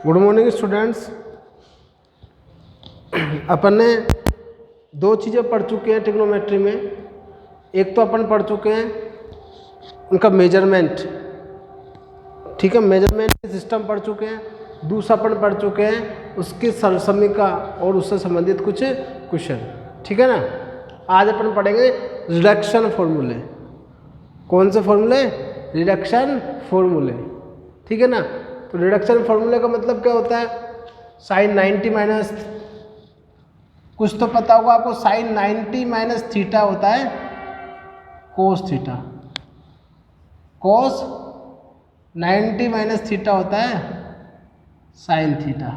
Good morning students. अपन ने दो चीज़ें पढ़ चुके हैं ट्रिग्नोमेट्री में। एक तो अपन पढ़ चुके हैं उनका मेजरमेंट, ठीक है, मेजरमेंट सिस्टम पढ़ चुके हैं। दूसरा अपन पढ़ चुके हैं उसकी सरसमीका और उससे संबंधित कुछ क्वेश्चन, ठीक है ना। आज अपन पढ़ेंगे रिडक्शन फॉर्मूले। कौन से फॉर्मूले? रिडक्शन फॉर्मूले, ठीक है ना। तो रिडक्शन फॉर्मूले का मतलब क्या होता है? साइन 90 माइनस, कुछ तो पता होगा आपको, साइन 90 माइनस थीटा होता है कोस थीटा। कोस 90 माइनस थीटा होता है साइन थीटा,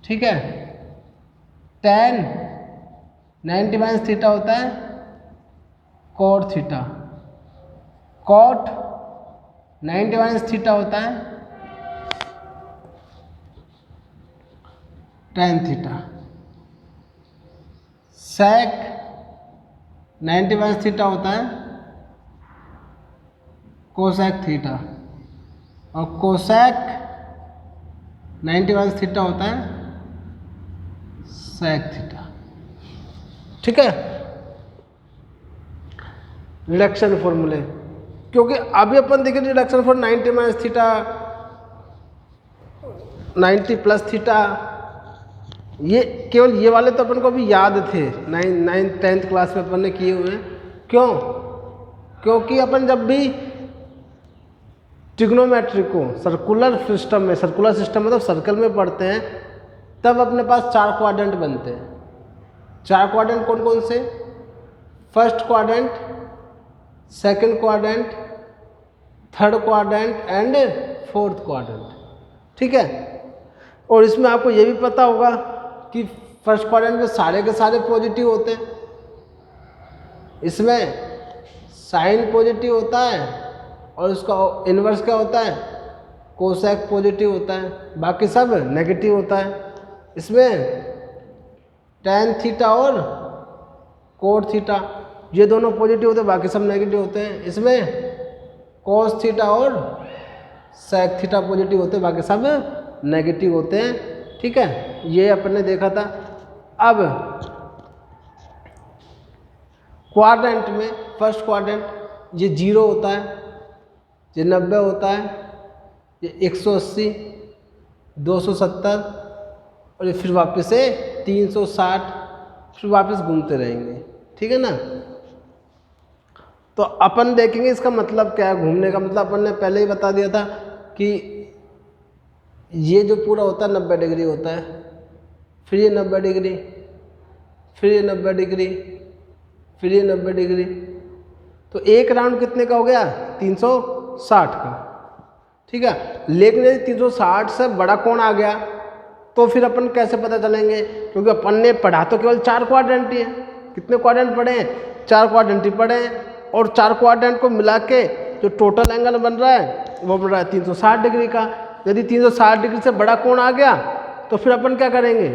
ठीक है। टेन 90 माइनस थीटा होता है cot theta. Cot 90 minus theta होता है tan theta. Sec 90 minus theta होता है कोसेक थीटा, और कोसेक 90 माइनस थीटा होता है सेक थीटा, ठीक है। रिडक्शन फॉर्मूले, क्योंकि अभी अपन देखें reduction for 90 minus theta, 90 plus theta, ये केवल ये वाले तो अपन को भी याद थे, 9th 10th क्लास में अपन ने किए हुए हैं। क्यों? क्योंकि अपन जब भी ट्रिग्नोमेट्री को सर्कुलर सिस्टम में, सर्कुलर सिस्टम मतलब सर्कल में पढ़ते हैं, तब अपने पास चार क्वाड्रेंट बनते हैं। चार क्वाड्रेंट कौन कौन से? First quadrant, second quadrant, third quadrant and fourth quadrant, ठीक है। और इसमें आपको ये भी पता होगा कि फर्स्ट क्वाड्रेंट में सारे के सारे पॉजिटिव होते हैं। इसमें साइन पॉजिटिव होता है और उसका इन्वर्स क्या होता है? कोसेक पॉजिटिव होता है, बाकी सब नेगेटिव होता है। इसमें टेन थीटा और कोट थीटा ये दोनों पॉजिटिव होते हैं, बाकी सब नेगेटिव होते हैं। इसमें कोस थीटा और सेक थीटा पॉजिटिव होते हैं, बाकी सब नेगेटिव होते हैं, ठीक है। ये अपन ने देखा था। अब क्वाड्रेंट में फर्स्ट क्वाड्रेंट ये 0 होता है, ये 90 होता है, ये 180, 270 और ये फिर वापस से 360, फिर वापस घूमते रहेंगे, ठीक है ना। तो अपन देखेंगे इसका मतलब क्या है घूमने का। मतलब अपन ने पहले ही बता दिया था कि ये जो पूरा होता है 90 डिग्री होता है, फिर ये 90 डिग्री, फिर ये 90 डिग्री, फिर ये 90 डिग्री। तो एक राउंड कितने का हो गया? 360 का, ठीक है। लेकिन यदि 360 से बड़ा कौन आ गया तो फिर अपन कैसे पता चलेंगे? क्योंकि अपन ने पढ़ा तो केवल चार क्वाड्रेंट ही है। कितने क्वाड्रेंट पढ़े हैं? चार क्वाड्रेंट ही पढ़े हैं। और चार क्वाड्रेंट को मिला के जो टोटल एंगल बन रहा है वो बन रहा है 360 डिग्री का। यदि 360 डिग्री से बड़ा कोण आ गया तो फिर अपन क्या करेंगे?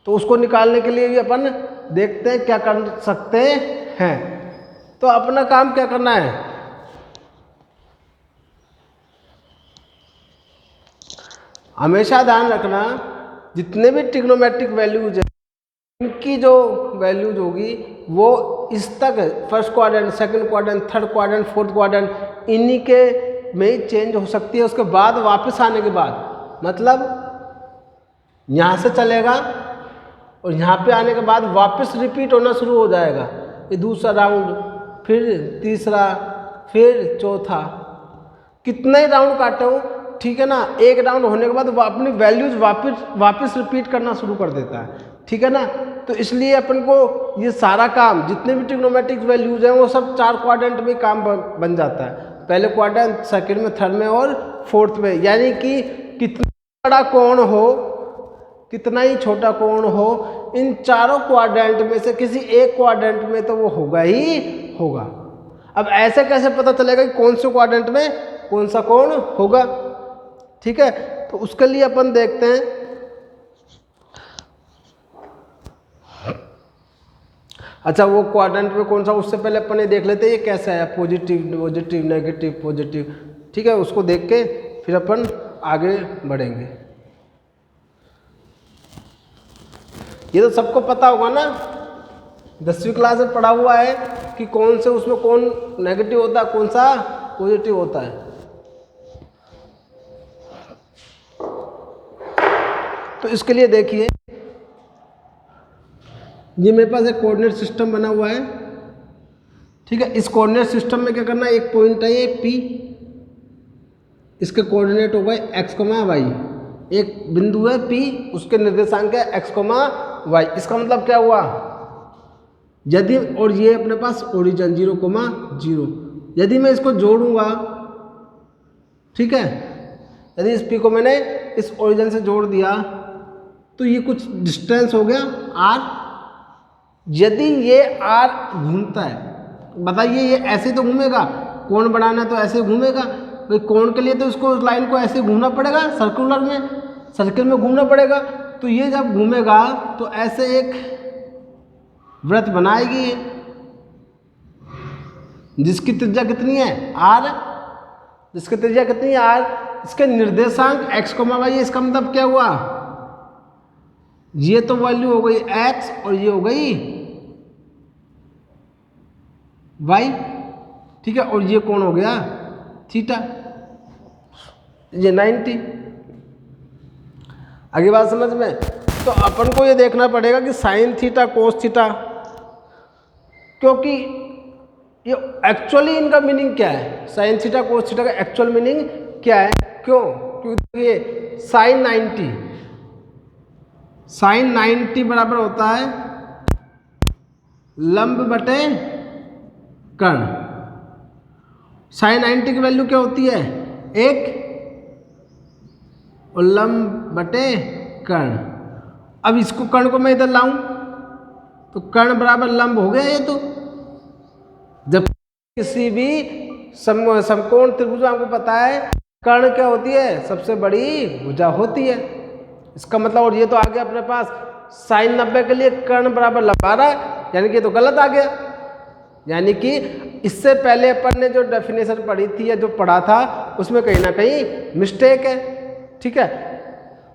तो उसको निकालने के लिए भी अपन देखते हैं क्या कर सकते हैं। तो अपना काम क्या करना है? हमेशा ध्यान रखना जितने भी ट्रिग्नोमेट्रिक वैल्यूज है इनकी जो वैल्यूज होगी वो इस तक, first quadrant, second quadrant, third quadrant, fourth quadrant, इन्हीं के में ही चेंज हो सकती है। उसके बाद वापस आने के बाद, मतलब यहाँ से चलेगा और यहाँ पे आने के बाद वापस रिपीट होना शुरू हो जाएगा। ये दूसरा राउंड, फिर तीसरा, फिर चौथा, कितना ही राउंड काटे हो, ठीक है ना। एक राउंड होने के बाद वो अपनी वैल्यूज वापस रिपीट करना शुरू कर देता है, ठीक है ना। तो इसलिए अपन को ये सारा काम जितने भी ट्रिग्नोमेट्रिक वैल्यूज हैं वो सब चार क्वाड्रेंट में काम बन जाता है। पहले क्वाड्रेंट, सेकंड में, थर्ड में और फोर्थ में। यानी कि कितना बड़ा कोण हो, कितना ही छोटा कोण हो, इन चारों क्वाड्रेंट में से किसी एक क्वाड्रेंट में तो वो होगा ही होगा। अब ऐसे कैसे पता चलेगा कि कौन से क्वाड्रेंट में कौन सा कोण होगा, ठीक है। तो उसके लिए अपन देखते हैं। अच्छा, वो क्वाड्रेंट में कौन सा, उससे पहले अपन ये देख लेते हैं ये कैसा है, पॉजिटिव, पॉजिटिव, नेगेटिव, पॉजिटिव, ठीक है। उसको देख के फिर अपन आगे बढ़ेंगे। ये तो सबको पता होगा ना, 10वीं क्लास में पढ़ा हुआ है कि कौन से उसमें कौन नेगेटिव होता है, कौन सा पॉजिटिव होता है। तो इसके लिए देखिए, ये मेरे पास एक कोऑर्डिनेट सिस्टम बना हुआ है, ठीक है। इस कोऑर्डिनेट सिस्टम में क्या करना है, एक पॉइंट है ये P, इसके कोऑर्डिनेट हो गए x, y। एक बिंदु है P, उसके निर्देशांक है x, y। इसका मतलब क्या हुआ, यदि, और ये अपने पास ओरिजिन 0, 0। यदि मैं इसको जोड़ूंगा, ठीक है, यदि इस P को मैंने इस ओरिजिन से जोड़ दिया तो ये कुछ डिस्टेंस हो गया r। यदि ये r घूमता है, बताइए ये ऐसे तो घूमेगा, कोण बनाना है तो ऐसे घूमेगा, भाई कोण के लिए तो इसको उस लाइन को ऐसे घूमना पड़ेगा, सर्कुलर में, सर्किल में घूमना पड़ेगा। तो ये जब घूमेगा तो ऐसे एक वृत्त बनाएगी ये, जिसकी त्रिज्या कितनी है r, जिसकी त्रिज्या कितनी है r, इसके निर्देशांक x, y। इसका मतलब क्या हुआ, ये तो वैल्यू हो गई x और ये हो गई y, ठीक है, और ये कौन हो गया थीटा, ये 90। आगे बात समझ में। तो अपन को ये देखना पड़ेगा कि साइन थीटा कोस थीटा, क्योंकि ये एक्चुअली इनका मीनिंग क्या है, साइन थीटा कोस थीटा का एक्चुअल मीनिंग क्या है, क्यों, क्योंकि ये साइन 90 बराबर होता है लंब बटे कर्ण। साइन 90 की वैल्यू क्या होती है 1, और लंब बटे कर्ण। अब इसको कर्ण को मैं इधर लाऊं तो कर्ण बराबर लंब हो गया ये। तो जब किसी भी समकोण त्रिभुज आपको पता है कर्ण क्या होती है, सबसे बड़ी भुजा होती है। इसका मतलब, और ये तो आ गया अपने पास साइन 90 के लिए कर्ण बराबर लंब आ रहा है, यानी कि ये तो गलत आ गया। यानी कि इससे पहले अपन ने जो डेफिनेशन पढ़ी थी या जो पढ़ा था उसमें कहीं ना कहीं मिस्टेक है, ठीक है।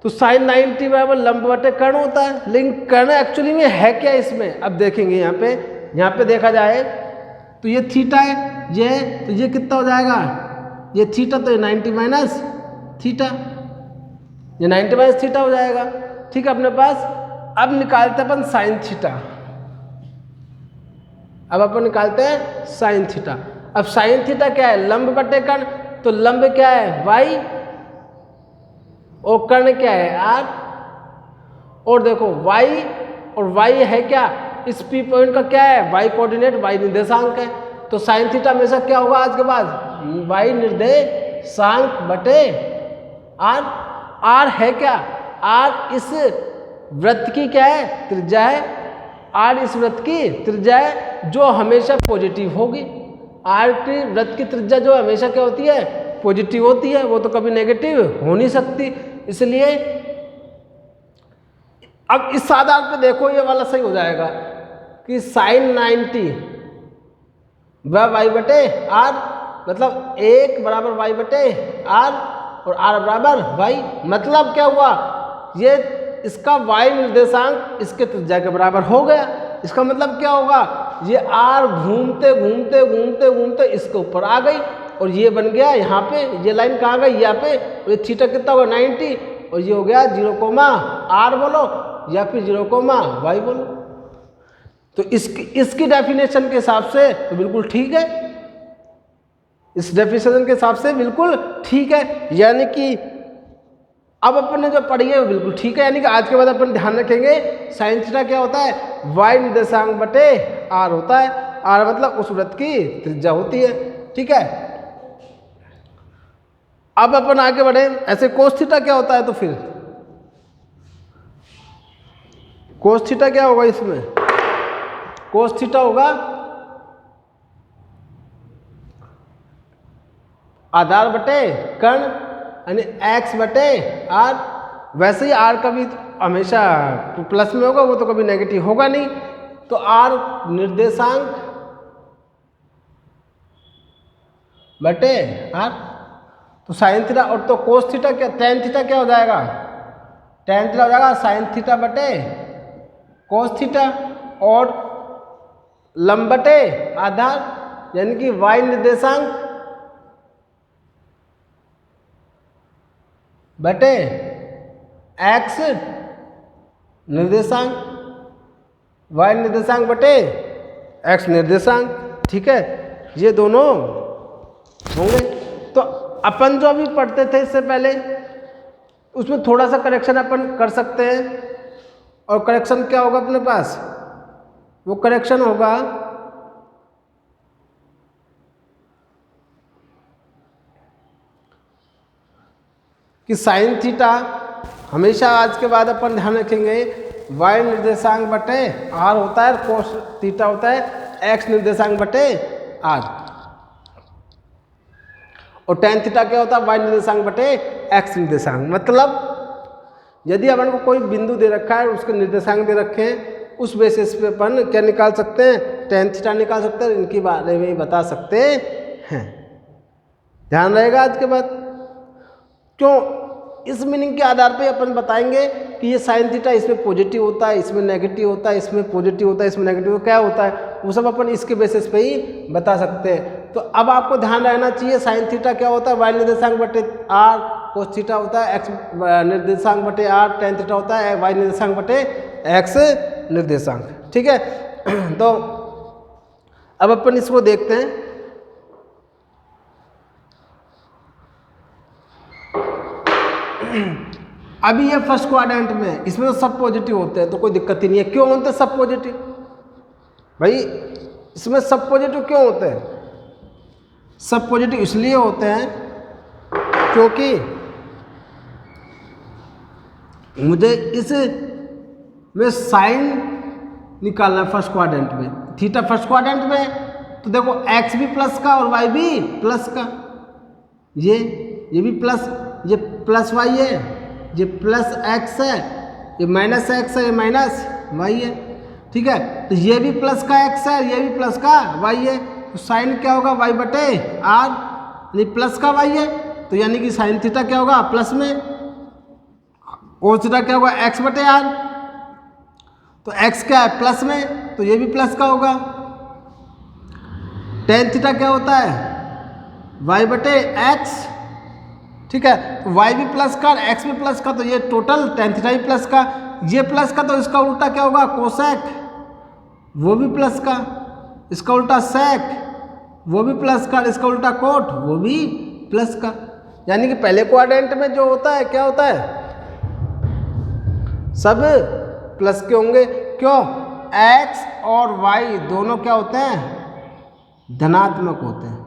तो साइन 90 बराबर लंब बटे कर्ण होता है, लेकिन कर्ण एक्चुअली में है क्या इसमें, अब देखेंगे। यहाँ पे देखा जाए तो ये थीटा है, ये, तो ये कितना हो जाएगा, ये थीटा, तो ये 90 माइनस थीटा, ये 90 माइनस थीटा हो जाएगा, ठीक है अपने पास। अब निकालते हैं अपन साइन थीटा, अब अपन निकालते हैं साइन थीटा। अब साइन थीटा क्या है, लंब बटे कर्ण, तो लंब क्या है y और कर्ण क्या है r। और देखो y और y है क्या, इस P पॉइंट का क्या है y कोऑर्डिनेट, y निर्देशांक है। तो साइन थीटा हमेशा क्या होगा आज के बाद, y निर्देशांक बटे r। r है क्या, r इस वृत्त की क्या है त्रिज्या है, r इस वृत्त की त्रिज्या है जो हमेशा पॉजिटिव होगी। r की वृत्त की त्रिज्या जो हमेशा क्या होती है, पॉजिटिव होती है, वो तो कभी नेगेटिव हो नहीं सकती। इसलिए अब इस आधार पे देखो ये वाला सही हो जाएगा कि साइन 90 वह y बटे r, मतलब 1 बराबर y बटे r और r बराबर y। मतलब क्या हुआ, ये इसका y निर्देशांक इसके त्रिज्या के बराबर हो गया। इसका मतलब क्या होगा, ये r घूमते घूमते घूमते घूमते इसके ऊपर आ गई और ये बन गया यहाँ पे, ये लाइन कहाँ गई यहाँ पे, और ये थीटा कितना होगा 90, और ये हो गया 0, r बोलो या फिर 0, y बोलो। तो इसकी डेफिनेशन के हिसाब से तो बिल्कुल ठीक है, इस डेफिनेशन के हिसाब से बिल्कुल ठीक है। यानी कि अब अपन ने जो पढ़ी है वो बिल्कुल ठीक है। यानी कि आज के बाद अपन ध्यान रखेंगे साइन थीटा क्या होता है, y निर्देशांक बटे r होता है। r मतलब उस वृत्त की त्रिज्या होती है, ठीक है। अब अपन आगे बढ़े, ऐसे कोस थीटा क्या होता है, तो फिर कोस थीटा क्या होगा, इसमें कोस थीटा होगा आधार बटे कर्ण, यानी x बटे r। वैसे ही r का भी हमेशा प्लस में होगा, वो तो कभी नेगेटिव होगा नहीं। तो r निर्देशांक बटे r, तो साइन थीटा और तो कोस थीटा क्या, टेन थीटा क्या हो जाएगा, टेन थीटा हो जाएगा साइन थीटा बटे कोस थीटा और लंब बटे आधार यानी कि y निर्देशांक बटे x निर्देशांक, y निर्देशांक बटे x निर्देशांक। ठीक है, ये दोनों होंगे। तो अपन जो अभी पढ़ते थे इससे पहले उसमें थोड़ा सा करेक्शन अपन कर सकते हैं। और करेक्शन क्या होगा अपने पास, वो करेक्शन होगा कि साइन थीटा हमेशा आज के बाद अपन ध्यान रखेंगे y निर्देशांक बटे r होता है, कोस थीटा होता है x निर्देशांक बटे r, और टेन थीटा क्या होता है y निर्देशांक बटे x निर्देशांक। मतलब यदि अपन को कोई बिंदु दे रखा है, उसके निर्देशांक दे रखे हैं, उस बेसिस पे अपन क्या निकाल सकते हैं, टेन थीटा निकाल सकते हैं, इनके बारे में बता सकते हैं। ध्यान रहेगा आज के बाद। क्यों, इस मीनिंग के आधार पे अपन बताएंगे कि ये साइन थीटा इसमें पॉजिटिव होता है, इसमें नेगेटिव होता है, इसमें पॉजिटिव होता है, इसमें नेगेटिव क्या होता है, वो सब अपन इसके बेसिस पे ही बता सकते हैं। तो अब आपको ध्यान रहना चाहिए साइन थीटा क्या होता है, y निर्देशांक बटे r, कोस थीटा होता है x निर्देशांक बटे r, टेन थीटा होता है y निर्देशांक बटे x निर्देशांक। ठीक है, तो अब अपन इसको देखते हैं। अभी ये फर्स्ट क्वाड्रेंट में, इसमें तो सब पॉजिटिव होते हैं तो कोई दिक्कत ही नहीं है। क्यों होते हैं सब पॉजिटिव भाई, इसमें सब पॉजिटिव क्यों होते हैं, सब पॉजिटिव इसलिए होते हैं क्योंकि मुझे इस में साइन निकालना है फर्स्ट क्वाड्रेंट में, थीटा फर्स्ट क्वाड्रेंट में। तो देखो x भी प्लस का और y भी प्लस का, ये भी प्लस, ये प्लस y है, ये प्लस x है, ये माइनस x है, ये माइनस y है। ठीक है, तो ये भी प्लस का x है, ये भी प्लस का y है। तो साइन क्या होगा y बटे r, यानी प्लस का y है, तो यानी कि साइन थीटा क्या होगा प्लस में, कोस थीटा क्या होगा x बटे r, तो x क्या है प्लस में, तो ये भी प्लस का होगा। टेन थीटा क्या होता है y बटे x। ठीक है, तो y भी प्लस का x भी प्लस का, तो ये टोटल टेन थीटा भी प्लस का, ये प्लस का, तो इसका उल्टा क्या होगा कोसेक, वो भी प्लस का, इसका उल्टा सेक, वो भी प्लस का, इसका उल्टा कोट, वो भी प्लस का। यानी कि पहले क्वाड्रेंट में जो होता है क्या होता है, सब प्लस के होंगे। क्यों, x और y दोनों क्या होते हैं, धनात्मक होते हैं।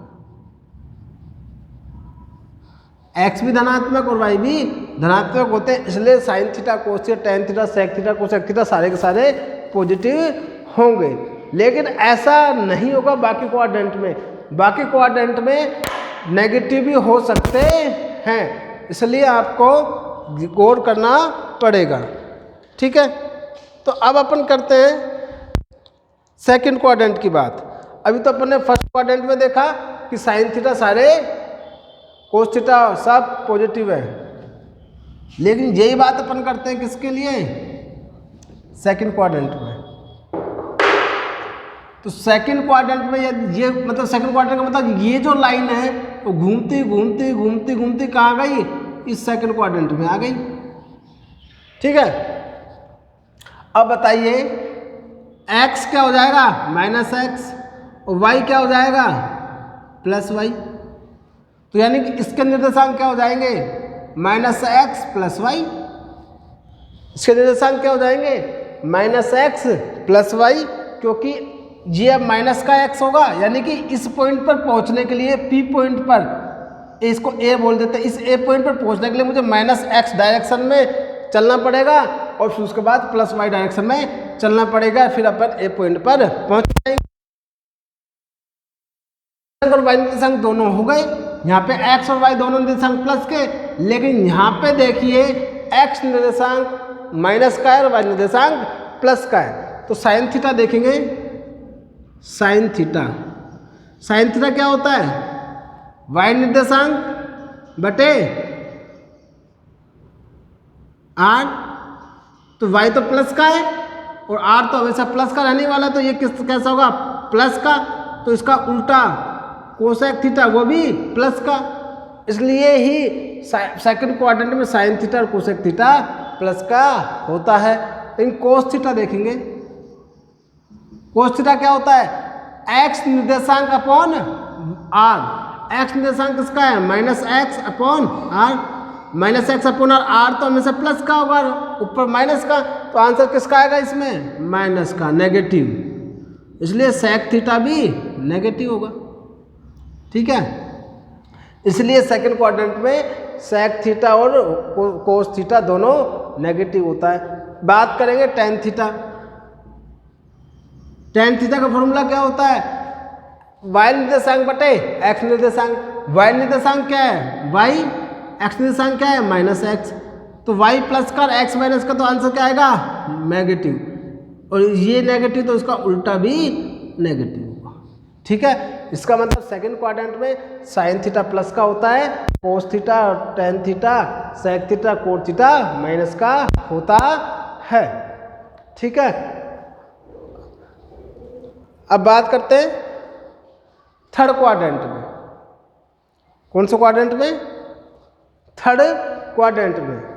x भी धनात्मक और y भी धनात्मक होते हैं, इसलिए sine theta, cos theta, tan theta, sec theta, cosec theta सारे के सारे पॉजिटिव होंगे। लेकिन ऐसा नहीं होगा बाकी क्वाड्रेंट में, बाकी क्वाड्रेंट में नेगेटिव भी हो सकते हैं, इसलिए आपको गौर करना पड़ेगा। ठीक है, तो अब अपन करते हैं सेकंड क्वाड्रेंट की बात। अभी तो अपन ने फर्स्ट क्वाड्रेंट में देखा कि साइन थीटा सारे, कोस थीटा सब पॉजिटिव है, लेकिन यही बात अपन करते हैं किसके लिए, सेकंड क्वाड्रेंट में। तो सेकंड क्वाड्रेंट में ये मतलब सेकंड क्वाड्रेंट का मतलब ये जो लाइन है वो घूमती घूमती घूमती घूमती कहाँ गई, इस सेकंड क्वाड्रेंट में आ गई। ठीक है, अब बताइए x क्या हो जाएगा माइनस एक्स और y क्या हो जाएगा प्लस y। तो यानी कि इसके निर्देशांक क्या हो जाएंगे माइनस एक्स प्लस वाई, इसके निर्देशांक क्या हो जाएंगे माइनस एक्स प्लस वाई, क्योंकि ये अब माइनस का x होगा, यानी कि इस पॉइंट पर पहुंचने के लिए P पॉइंट पर, इसको A बोल देते हैं, इस A पॉइंट पर पहुंचने के लिए मुझे माइनस एक्स डायरेक्शन में चलना पड़ेगा और फिर उसके बाद प्लस वाई डायरेक्शन में चलना पड़ेगा, फिर अपन A पॉइंट पर पहुंच जाएंगे। और y निर्देशांक दोनों हो गए, यहाँ पे x और y दोनों निर्देशांक प्लस के, लेकिन यहाँ पे देखिए x निर्देशांक माइनस का है और y निर्देशांक प्लस का है। तो साइन थीटा देखेंगे, साइन थीटा क्या होता है y निर्देशांक बटे आर, तो y तो प्लस का है और r तो हमेशा प्लस का रहने वाला है, तो ये कैसा होगा प्लस का, तो इसका उल्टा कोसेक थीटा वो भी प्लस का, इसलिए ही सेकंड क्वाड्रेंट में साइन थीटा और कोसेक थीटा प्लस का होता है। लेकिन कोस थीटा देखेंगे, कोस थीटा क्या होता है एक्स निर्देशांक अपॉन आर, एक्स निर्देशांक किसका है minus x upon r, minus x upon r तो हमेशा प्लस का होगा, ऊपर माइनस का, तो आंसर किसका आएगा इसमें माइनस का, नेगेटिव, इसलिए सेक थीटा भी नेगेटिव होगा। ठीक है, इसलिए सेकंड क्वाड्रेंट में सेक थीटा और कोस थीटा दोनों नेगेटिव होता है। बात करेंगे टेन थीटा। टेन थीटा का फॉर्मूला क्या होता है y निर्देशांक बटे x निर्देशांक। y निर्देशांक क्या है y, x निर्देशांक क्या है माइनस एक्स, तो y प्लस का x माइनस का, तो आंसर क्या आएगा नेगेटिव, और ये नेगेटिव तो इसका उल्टा भी नेगेटिव होगा। ठीक है, इसका मतलब सेकंड क्वाड्रेंट में साइन थीटा प्लस का होता है, कोस थीटा और tan theta sec theta cot theta minus का होता है। ठीक है, अब बात करते हैं थर्ड क्वाड्रेंट में। कौन से क्वाड्रेंट में थर्ड क्वाड्रेंट में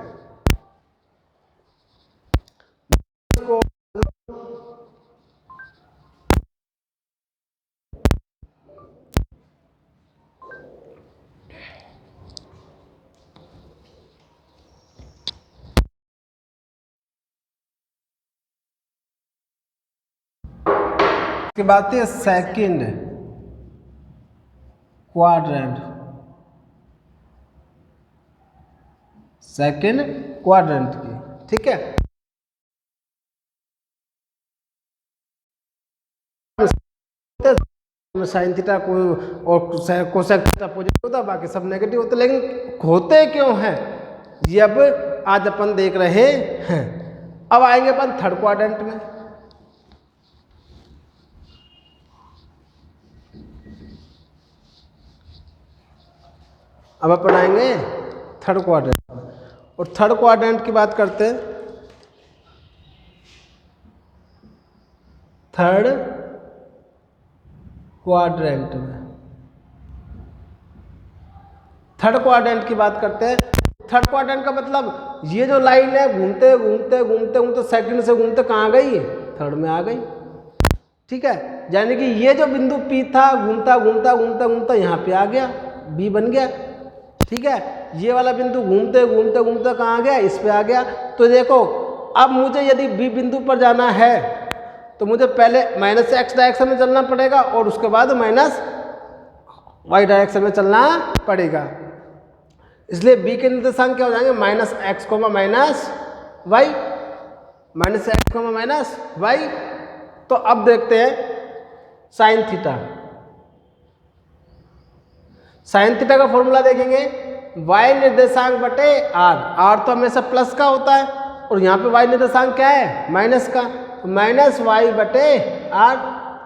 की बात है सेकंड क्वाड्रेंट, सेकंड क्वाड्रेंट की। ठीक है, साइन थीटा को और कोसेक थीटा पॉजिटिव होता है, बाकी सब नेगेटिव होते, लेकिन होते क्यों हैं ये अब आज अपन देख रहे हैं। अब आएंगे अपन थर्ड क्वाड्रेंट में। अब अपन आएंगे थर्ड क्वाड्रेंट, और थर्ड क्वाड्रेंट की बात करते हैं। थर्ड क्वाड्रेंट में, थर्ड क्वाड्रेंट की बात करते हैं। थर्ड क्वाड्रेंट का मतलब ये जो लाइन है घूमते घूमते घूमते घूमते सेकंड से घूमते कहाँ गई, थर्ड में आ गई। ठीक है, यानी कि ये जो बिंदु P था घूमता घूमता घूमता घूमता यहाँ पे आ गया, B बन गया। ठीक है, ये वाला बिंदु घूमते घूमते घूमते कहाँ गया, इस पे आ गया। तो देखो अब मुझे यदि B बिंदु पर जाना है तो मुझे पहले माइनस एक्स डायरेक्शन में चलना पड़ेगा और उसके बाद माइनस वाई डायरेक्शन में चलना पड़ेगा। इसलिए B के निर्देशांक क्या हो जाएंगे minus x comma minus y, minus x comma minus y. तो अब देखते हैं साइन थीटा। साइन थीटा का फॉर्मूला देखेंगे y निर्देशांक बटे r, r तो हमेशा प्लस का होता है और यहाँ पे y निर्देशांक क्या है माइनस का, तो माइनस वाई बटे r।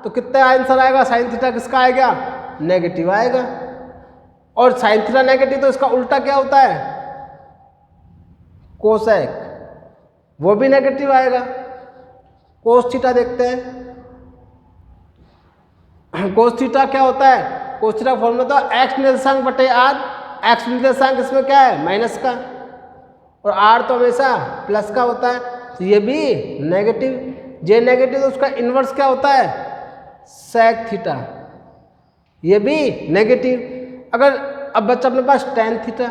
तो कितना आंसर आएगा साइन थीटा किसका आएगा नेगेटिव आएगा, और साइन थीटा नेगेटिव तो इसका उल्टा क्या होता है कोसेक, वो भी नेगेटिव आएगा। कोस थीटा देखते हैं, कोस थीटा क्या होता है, कोस थीटा फॉर्मूला तो एक्स निर्देशांक बटे आर, एक्स निर्देशांक इसमें क्या है माइनस का और आर तो हमेशा प्लस का होता है, तो ये भी नेगेटिव। जे नेगेटिव तो उसका इन्वर्स क्या होता है सेक थीटा, ये भी नेगेटिव। अगर अब बच्चा अपने पास टेन थीटा,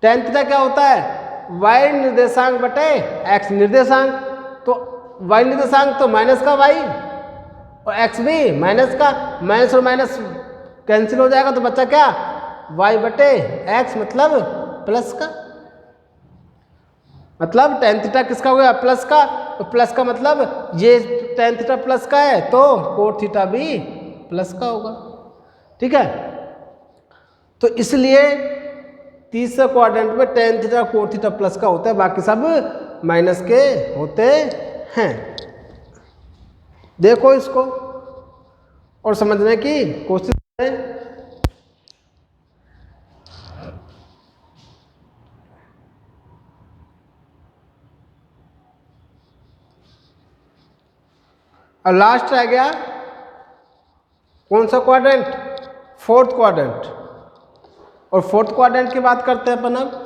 टेन थीटा क्या होता है वाई निर्देशांक बटे एक्स निर्देशांक, तो वाई निर्देशांक तो माइनस का वाई और एक्स भी माइनस का, माइनस और माइनस कैंसिल हो जाएगा, तो बच्चा क्या वाई बटे एक्स मतलब प्लस का, मतलब टेन थीटा किसका हो गया प्लस का, तो प्लस का मतलब ये टेन थीटा प्लस का है तो कोट थीटा भी प्लस का होगा। ठीक है, तो इसलिए तीसरे क्वाड्रेंट में tan theta cot theta plus का होता है, बाकी सब माइनस के होते हैं। देखो इसको और समझने की कोशिश करें। और लास्ट रह गया कौन सा क्वाड्रेंट, फोर्थ क्वाड्रेंट। और फोर्थ क्वाड्रेंट की बात करते हैं अपन अब।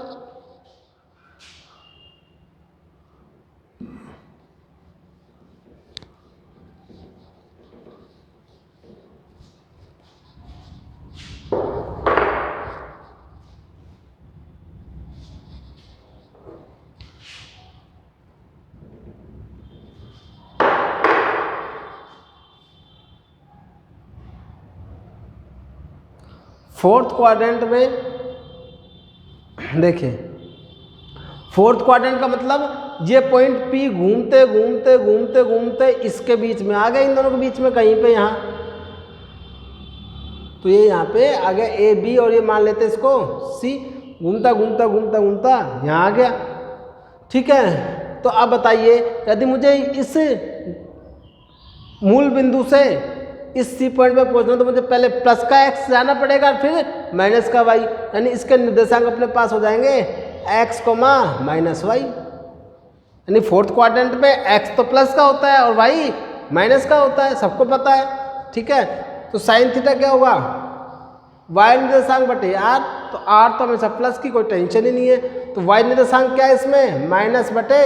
फोर्थ क्वाड्रेंट में देखिए, फोर्थ क्वाड्रेंट का मतलब ये पॉइंट P घूमते घूमते घूमते घूमते इसके बीच में आ गया, इन दोनों के बीच में कहीं पे यहाँ, तो ये यहाँ पे आ गया A B, और ये मान लेते हैं इसको C, घूमता घूमता घूमता घूमता यहाँ आ गया। ठीक है, तो अब बताइए यदि मुझे इस मूल बिंदु से इस C पॉइंट पे पहुंचना तो मुझे पहले प्लस का x जाना पड़ेगा फिर माइनस का y, यानी इसके निर्देशांक अपने पास हो जाएंगे x, माइनस y। यानी फोर्थ क्वाड्रेंट में x तो प्लस का होता है और y माइनस का होता है, सबको पता है। ठीक है, तो साइन थीटा क्या होगा, y निर्देशांक बटे r, तो r तो हमेशा प्लस की, कोई टेंशन ही नहीं है। तो y निर्देशांक क्या है इसमें, माइनस बटे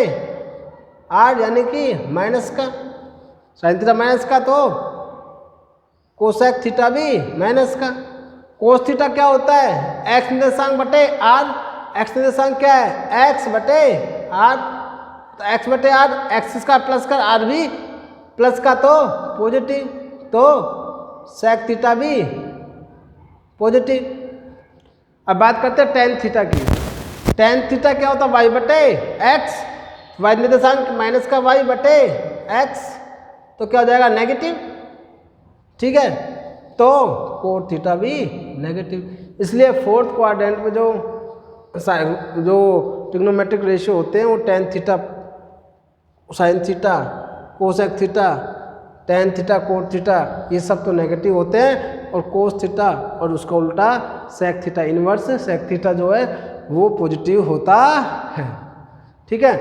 r, यानी कि माइनस का। साइन थीटा माइनस का तो कोसेक थीटा भी माइनस का। कोस थीटा क्या होता है, x निर्देशांक बटे r, x निर्देशांक क्या है x बटे r, तो x बटे r, x का प्लस कर r भी प्लस का तो पॉजिटिव, तो सेक थीटा भी पॉजिटिव। अब बात करते हैं टेन थीटा की। टेन थीटा क्या होता है, y बटे x, y निर्देशांक माइनस का y बटे x, तो क्या हो जाएगा नेगेटिव। ठीक है, तो कोट थीटा भी नेगेटिव। इसलिए फोर्थ क्वाड्रेंट में जो ट्रिग्नोमेट्रिक रेशियो होते हैं वो tan theta sine theta, cosec theta, tan theta, cot theta, ये सब तो नेगेटिव होते हैं, और कोस थीटा और उसका उल्टा sec theta, inverse sec theta जो है वो पॉजिटिव होता है। ठीक है,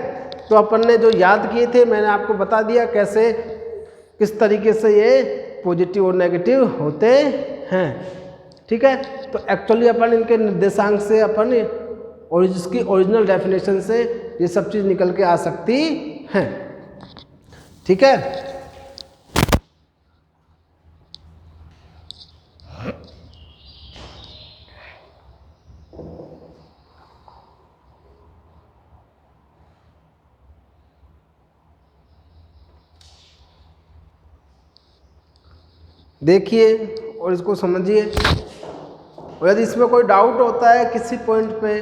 तो अपन ने जो याद किए थे मैंने आपको बता दिया कैसे किस तरीके से ये पॉजिटिव और नेगेटिव होते हैं। ठीक है, तो एक्चुअली अपन इनके निर्देशांक से अपन और इसकी ओरिजिनल डेफिनेशन से ये सब चीज़ निकल के आ सकती हैं। ठीक है, देखिए और इसको समझिए, और यदि इसमें कोई डाउट होता है किसी पॉइंट पे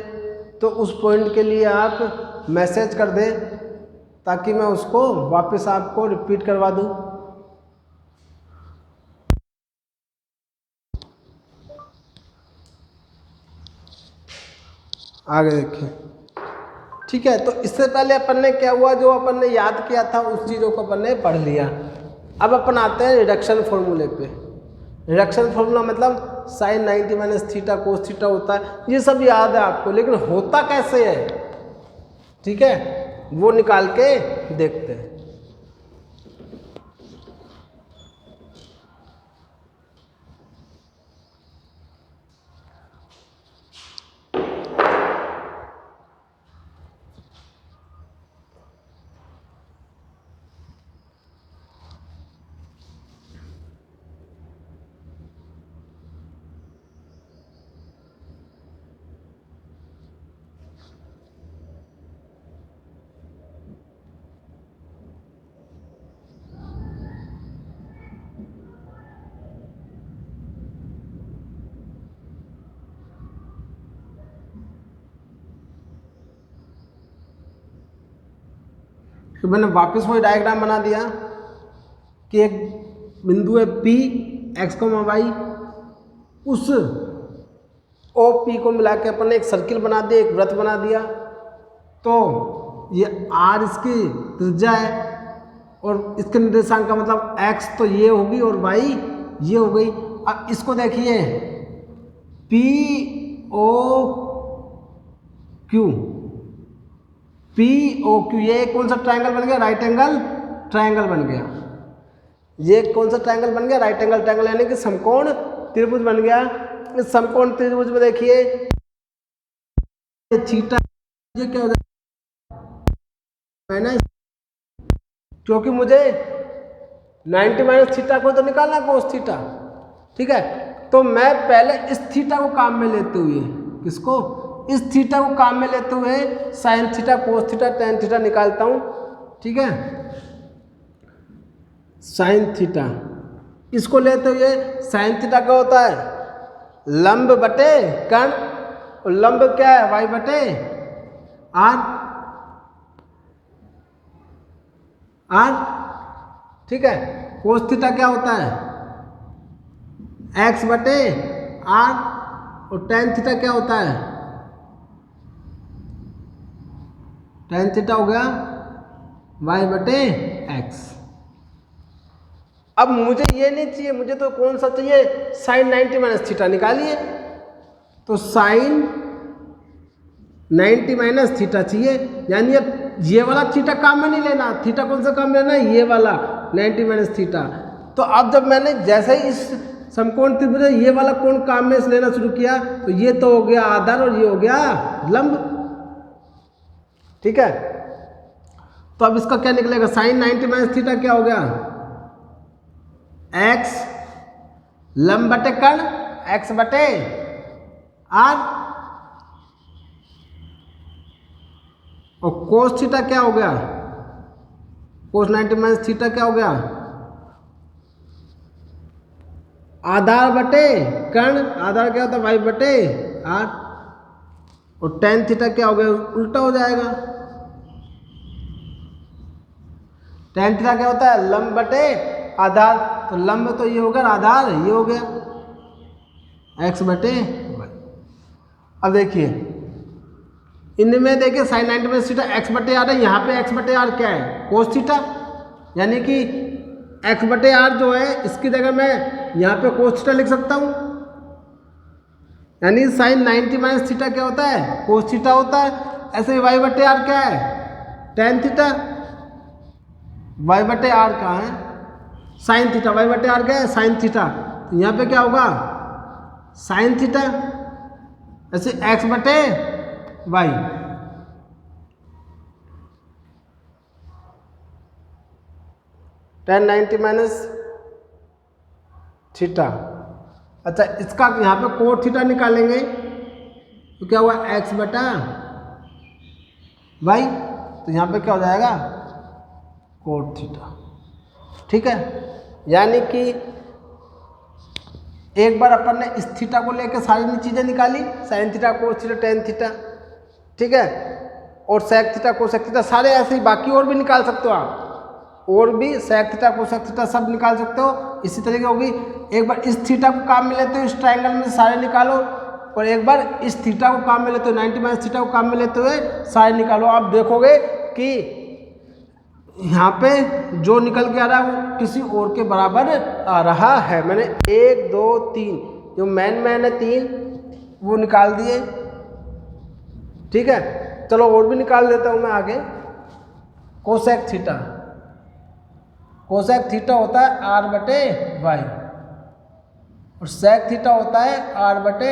तो उस पॉइंट के लिए आप मैसेज कर दें ताकि मैं उसको वापस आपको रिपीट करवा दूं। आगे देखिए। ठीक है, तो इससे पहले अपन ने क्या हुआ, जो अपन ने याद किया था उस चीज़ों को अपन ने पढ़ लिया। अब अपन आते हैं रिडक्शन फॉर्मूले पे। रिडक्शन फॉर्मूला मतलब sine 90 minus theta cos theta होता है, ये सब याद है आपको, लेकिन होता कैसे है, ठीक है, वो निकाल के देखते हैं। तो मैंने वापस वही डायग्राम बना दिया कि एक बिंदु है P x, y, उस OP को मिला के अपन ने एक सर्किल बना दिया, एक वृत्त बना दिया। तो ये R इसकी त्रिज्या है और इसके निर्देशांक का मतलब x तो ये होगी और y ये हो गई। अब इसको देखिए POQ, ये कौन सा ट्रायंगल बन गया, राइट एंगल ट्रायंगल बन गया। ये कौन सा ट्रायंगल बन गया? राइट एंगल ट्रायंगल, यानी कि समकोण त्रिभुज बन गया। इस समकोण त्रिभुज में देखिए थीटा ये क्या हो जाएगा? माइनस, क्योंकि मुझे 90 माइनस थीटा को तो निकालना कोस थीटा, ठीक है। तो मैं पहले इस थीटा को काम में लेते हुए, किसको? इस थीटा को काम में लेते हुए sign theta, cos theta, tan theta निकालता हूं, ठीक है। साइन थीटा इसको लेते हुए साइन थीटा क्या होता है? लंब बटे कर्ण, और लंब क्या है? वाई बटे आर, आर, ठीक है। कोस थीटा क्या होता है? एक्स बटे आर, और टेन थीटा क्या होता है? टेन थीटा हो गया वाई बटे एक्स। अब मुझे ये नहीं चाहिए, मुझे तो कौन सा चाहिए? साइन 90 माइनस थीटा निकालिए। तो साइन 90 माइनस थीटा चाहिए, यानी अब ये वाला थीटा काम में नहीं लेना। थीटा कौन सा काम में लेना? ये वाला 90 माइनस थीटा। तो अब जब मैंने जैसे ही इस समकोण त्रिभुज ये वाला कोण काम में से लेना शुरू किया, तो ये तो हो गया आधार और ये हो गया लंब, ठीक है। तो अब इसका क्या निकलेगा? साइन 90 माइनस थीटा क्या हो गया? एक्स लंब बटे कर्ण, एक्स बटे आर, और कोस थीटा क्या हो गया? कोस 90 माइनस थीटा क्या हो गया? आधार बटे कर्ण, आधार क्या होता है? वाई बटे आर, और टेन थीटा क्या हो गया? उल्टा हो जाएगा। टेन थीटा क्या होता है? लंब बटे आधार, तो लंब तो ये हो गया, आधार ये हो गया एक्स बटे वाई। अब देखिए इनमें देखिए साइन 90 माइनस थीटा एक्स बटे आर है, यहाँ पे एक्स बटे आर क्या है? कोस थीटा, यानी कि एक्स बटे आर जो है इसकी जगह मैं यहाँ पे कोस थीटा लिख सकता हूँ, यानी साइन 90 माइनस थीटा क्या होता है? कोस थीटा होता है। ऐसे ही वाई बटे आर क्या है? Tan theta. वाई बटे आर कहाँ है? Sine theta. वाई बटे आर क्या है? Sine theta. तो यहाँ पे क्या होगा? Sine theta. ऐसे एक्स बटे वाई, टेन 90 माइनस थीटा। अच्छा इसका यहाँ पे कोट थीटा निकालेंगे तो क्या हुआ? एक्स बटा वाई, तो यहाँ पे क्या हो जाएगा? कोट थीटा, ठीक है। यानी कि एक बार अपन ने इस थीटा को लेकर सारी चीज़ें निकाली, sign theta, cos theta, tan theta, ठीक है, और सेक थीटा, कोसेक थीटा, सारे ऐसे ही बाकी और भी निकाल सकते हो आप, और भी सेक थीटा, कोसेक थीटा सब निकाल सकते हो। इसी तरीके होगी, एक बार इस थीटा को काम में लेते हो, इस ट्रायंगल में सारे निकालो, और एक बार इस थीटा को काम में लेते हो, 90 माइनस थीटा को काम में लेते हुए सारे निकालो। आप देखोगे कि यहाँ पे जो निकल के आ रहा है वो किसी और के बराबर आ रहा है। मैंने 1 2 3 जो मैन है 3 वो निकाल दिए, ठीक है। चलो और भी निकाल देता हूँ मैं आगे। कोसेक थीटा, कोसेक थीटा होता है आर बटे वाई, और सेक थीटा होता है आर बटे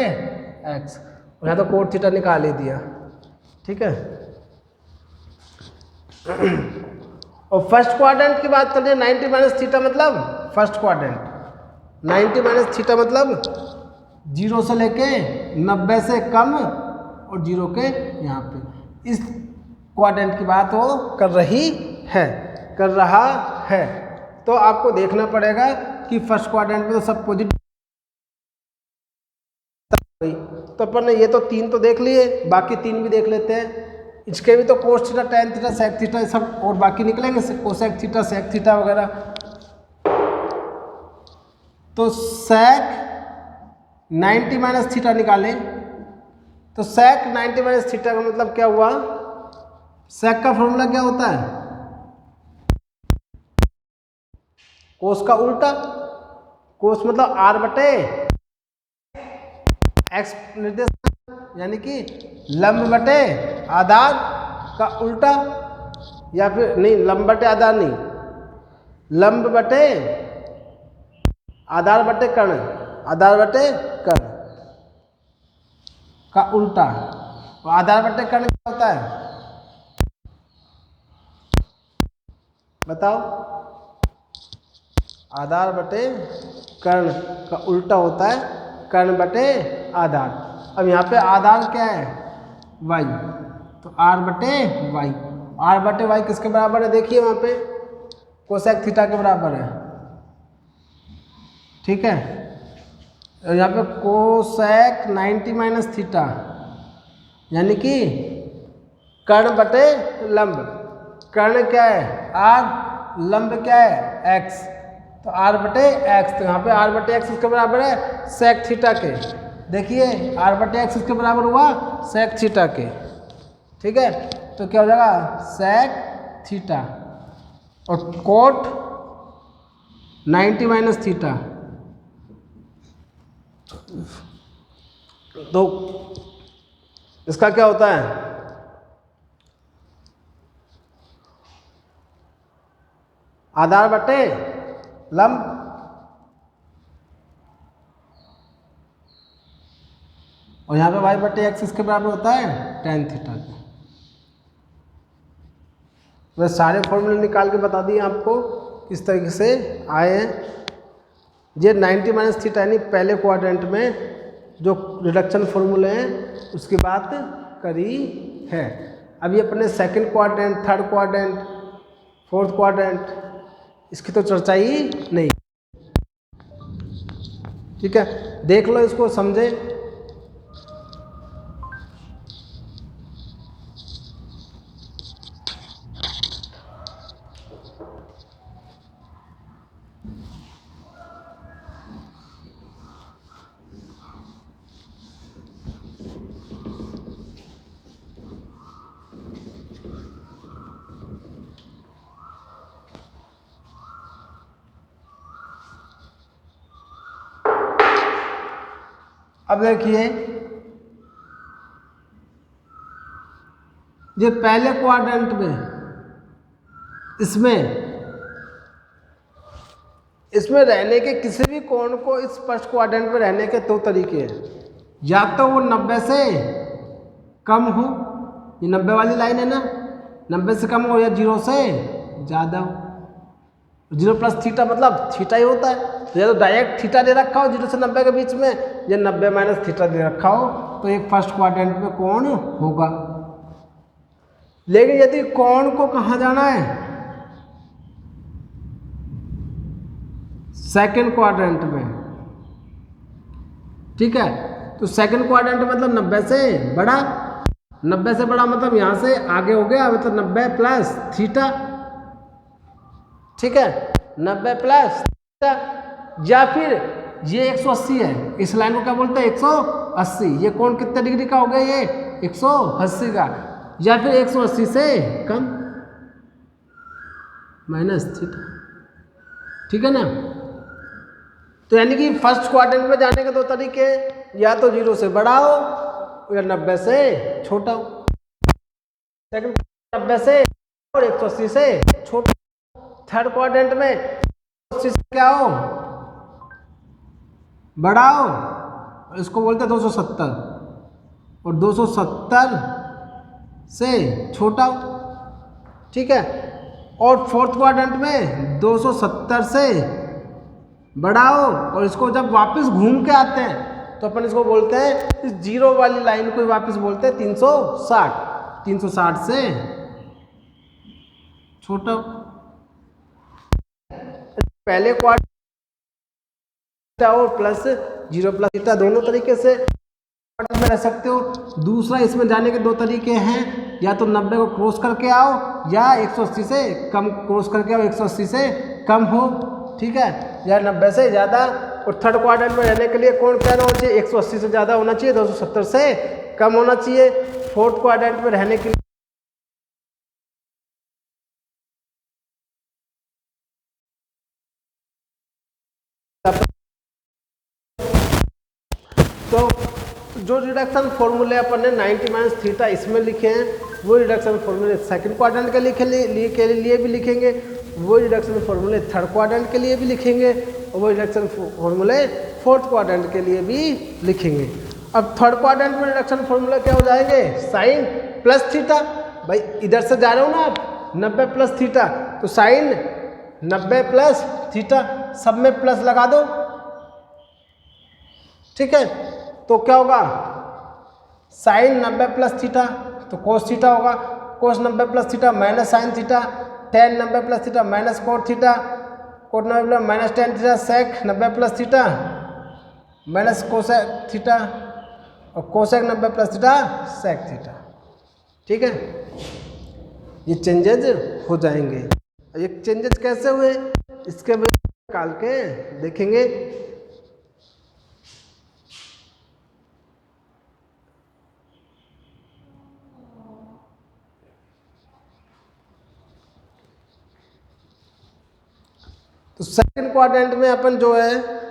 एक्स, और यहाँ तो कोट थीटा निकाल ही दिया, ठीक है। और फर्स्ट क्वाड्रेंट की बात करें, 90 माइनस थीटा मतलब फर्स्ट क्वाड्रेंट, 90 माइनस थीटा मतलब 0 से लेके 90 से कम और 0 के यहाँ पे, इस क्वाड्रेंट की बात वो कर रहा है। तो आपको देखना पड़ेगा कि फर्स्ट क्वाड्रेंट में तो सब पॉजिटिव, तो अपन ने ये तो 3 तो देख लिए, बाकी 3 भी देख लेते हैं। इसके भी तो cos theta, tan theta, sec theta सब और बाकी निकलेंगे, कोसेक थीटा, सेक थीटा वगैरह। तो सेक 90 माइनस थीटा निकालें, तो सेक 90 माइनस थीटा का मतलब क्या हुआ? सेक का फॉर्मूला क्या होता है? कोस का उल्टा, कोस मतलब आर बटे एक्स निर्देशांक, यानी कि लंब बटे आधार का उल्टा, या फिर नहीं लंब बटे आधार नहीं, लंब बटे आधार बटे कर्ण, आधार बटे कर्ण का उल्टा। तो आधार बटे कर्ण क्या होता है बताओ? आधार बटे कर्ण का उल्टा होता है कर्ण बटे आधार। अब यहाँ पे आधार क्या है y, तो r बटे y, r बटे y किसके बराबर है देखिए वहाँ पे कोसेक थीटा के बराबर है, ठीक है। और यहाँ पे कोसेक 90 माइनस थीटा यानी कि कर्ण बटे लंब। कर्ण क्या है r, लंब क्या है x, तो r बटे x। तो यहाँ पे r बटे x किसके बराबर है सेक थीटा के। देखिए r बटे x किसके बराबर हुआ सेक थीटा के, ठीक है। तो क्या हो जाएगा सेक थीटा और कोट 90 माइनस थीटा। तो इसका क्या होता है आधार बटे लंब, और यहाँ पे y बटे x इसके बराबर होता है tan थीटा का। मैं सारे फॉर्मूले निकाल के बता दिए आपको किस तरीके से आए हैं। ये 90 माइनस थीटा यानी पहले क्वाड्रेंट में जो रिडक्शन फॉर्मूले हैं उसकी बात करी है। अभी अपने second quadrant, third quadrant, fourth quadrant इसकी तो चर्चा ही नहीं, ठीक है। देख लो इसको समझे। अब देखिए ये पहले क्वाड्रेंट में इसमें रहने के किसी भी कोण को इस फर्स्ट क्वाड्रेंट में रहने के दो तरीके हैं। या तो वो 90 से कम हो, ये 90 वाली लाइन है ना, 90 से कम हो, या 0 से ज़्यादा हो। 0 प्लस थीटा मतलब थीटा ही होता है। तो या तो डायरेक्ट थीटा दे रखा हो 0 से 90 के बीच में, या 90 माइनस थीटा दे रखा हो, तो एक फर्स्ट क्वाड्रेंट में कोण होगा। लेकिन यदि कोण को कहाँ जाना है सेकंड क्वाड्रेंट में, ठीक है। तो सेकंड क्वाड्रेंट मतलब 90 से बड़ा, 90 से बड़ा मतलब यहाँ से आगे हो गया, मतलब 90 प्लस थीटा, ठीक है, 90 प्लस थीटा। या फिर ये 180 है, इस लाइन को क्या बोलते हैं 180। ये कोण कितने डिग्री का हो गया ये 180 का, या फिर 180 से कम माइनस थीटा, ठीक है ना। तो यानी कि फर्स्ट क्वाड्रेंट में जाने के दो तरीके, या तो 0 से बड़ा हो या 90 से छोटा हो। सेकंड 90 से और 180 से छोटा। थर्ड क्वाड्रेंट में 180 से क्या हो बड़ा हो, इसको बोलते हैं 270, और 270 से छोटा हो, ठीक है। और फोर्थ क्वाड्रेंट में 270 से बड़ा हो, और इसको जब वापस घूम के आते हैं तो अपन इसको बोलते हैं, इस 0 वाली लाइन को वापस बोलते हैं 360 से छोटा हो। पहले क्वाड्रेंट और प्लस 0 प्लस थीटा दोनों तरीके से क्वाड्रेंट में रह सकते हो। दूसरा इसमें जाने के दो तरीके हैं, या तो 90 को क्रॉस करके आओ, या 180 से कम क्रॉस करके आओ, 180 से कम हो, ठीक है, या 90 से ज़्यादा। और थर्ड क्वाड्रेंट में रहने के लिए कोण क्या होना चाहिए 180 से ज़्यादा होना चाहिए, 270 से कम होना चाहिए। फोर्थ क्वाड्रेंट में रहने के लिए तो जो रिडक्शन फॉर्मूले अपन ने 90 माइनस थीटा इसमें लिखे हैं, वो रिडक्शन फॉर्मूले सेकंड क्वाड्रेंट के लिए भी लिखेंगे, वो रिडक्शन फॉर्मूले थर्ड क्वाड्रेंट के लिए भी लिखेंगे, और वो रिडक्शन फॉर्मूले फोर्थ क्वाड्रेंट के लिए भी लिखेंगे। अब थर्ड क्वाड्रेंट में रिडक्शन फॉर्मूला क्या हो जाएंगे, साइन प्लस थीटा। भाई इधर से जा रहे हो ना आप 90 प्लस थीटा, तो साइन 90 प्लस थीटा, सब में प्लस लगा दो, ठीक है। तो क्या होगा, साइन 90 प्लस थीटा तो कोस थीटा होगा, cos 90 plus theta minus sine theta, tan 90 plus theta minus cot theta, cot 90 plus minus tan theta, sec 90 plus theta minus cosec theta, और cosec 90 plus theta sec theta, ठीक है। ये changes हो जाएंगे। ये changes कैसे हुए इसके वजह निकाल के देखेंगे। तो सेकंड क्वाड्रेंट में अपन जो है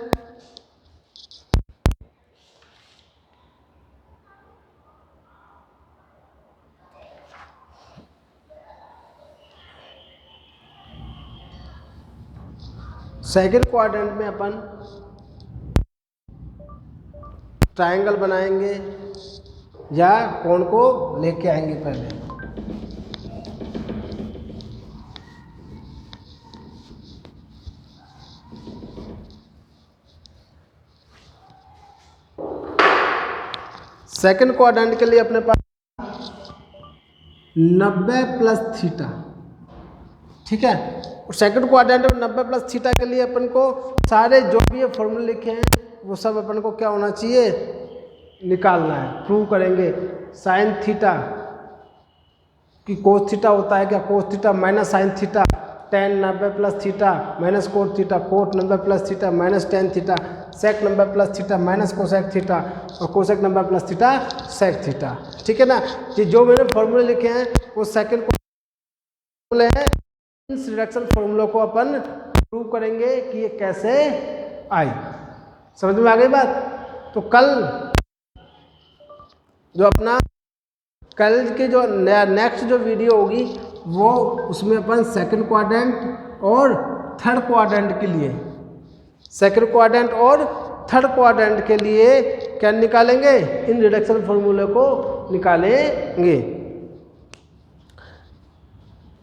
सेकंड क्वाड्रेंट में अपन ट्रायंगल बनाएंगे या कोण को लेके आएंगे पहले। सेकंड क्वाड्रेंट के लिए अपने पास 90 प्लस थीटा, ठीक है। और सेकंड क्वाड्रेंट में 90 प्लस थीटा के लिए अपन को सारे जो भी ये फॉर्मूले लिखे हैं वो सब अपन को क्या होना चाहिए, निकालना है, प्रूव करेंगे। साइन थीटा कि कोस थीटा होता है क्या, cos theta minus sine theta, tan 90 plus theta minus cot theta, cot 90 plus theta minus tan theta, sec 90 plus theta minus cosec theta, और cosec 90 plus theta sec theta, ठीक है ना। ये जो मैंने फॉर्मूले लिखे हैं वो सेकंड फॉर्मूले हैं। इस रिडक्शन फॉर्मूलों को अपन प्रूव करेंगे कि ये कैसे आई। समझ में आ गई बात। तो कल जो अपना कल की जो नेक्स्ट जो वीडियो होगी वो उसमें अपन सेकंड क्वाड्रेंट और थर्ड क्वाड्रेंट के लिए, सेकंड क्वाड्रेंट और थर्ड क्वाड्रेंट के लिए क्या निकालेंगे, इन रिडक्शन फॉर्मूले को निकालेंगे।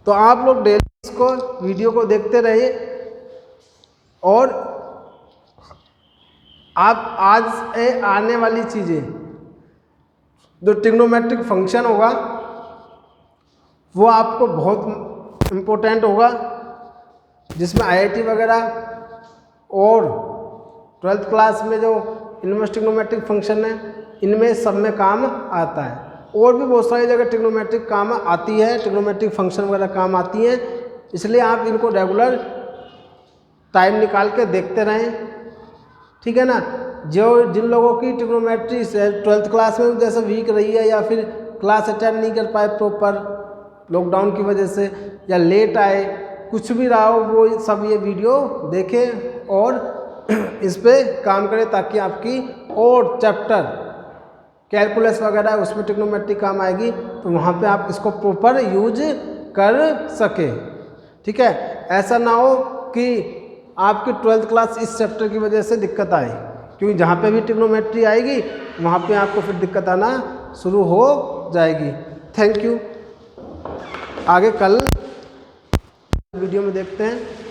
तो आप लोग डेली इसको वीडियो को देखते रहिए और आप आज आने वाली चीज़ें जो ट्रिग्नोमेट्रिक फंक्शन होगा वो आपको बहुत इम्पोर्टेंट होगा, जिसमें आईआईटी वगैरह और 12th क्लास में जो इनवर्स ट्रिग्नोमेट्रिक फंक्शन है इनमें सब में काम आता है। और भी बहुत सारी जगह ट्रिग्नोमेट्रिक काम आती है, ट्रिग्नोमेट्रिक फंक्शन वगैरह काम आती है, इसलिए आप इनको रेगुलर टाइम निकाल के देखते रहें, ठीक है ना। जो जिन लोगों की ट्रिग्नोमेट्री से 12th क्लास में जैसे वीक रही है या फिर क्लास अटेंड नहीं कर पाए प्रॉपर लॉकडाउन की वजह से या लेट आए, कुछ भी रहा हो, वो सब ये वीडियो देखें और इस पे काम करें ताकि आपकी और चैप्टर कैलकुलस वगैरह उसमें ट्रिग्नोमेट्री काम आएगी तो वहाँ पे आप इसको प्रॉपर यूज कर सके, ठीक है। ऐसा ना हो कि आपकी 12th क्लास इस चैप्टर की वजह से दिक्कत आए, क्योंकि जहाँ पे भी ट्रिग्नोमेट्री आएगी वहाँ पे आपको फिर दिक्कत आना शुरू हो जाएगी। Thank you. आगे कल वीडियो में देखते हैं।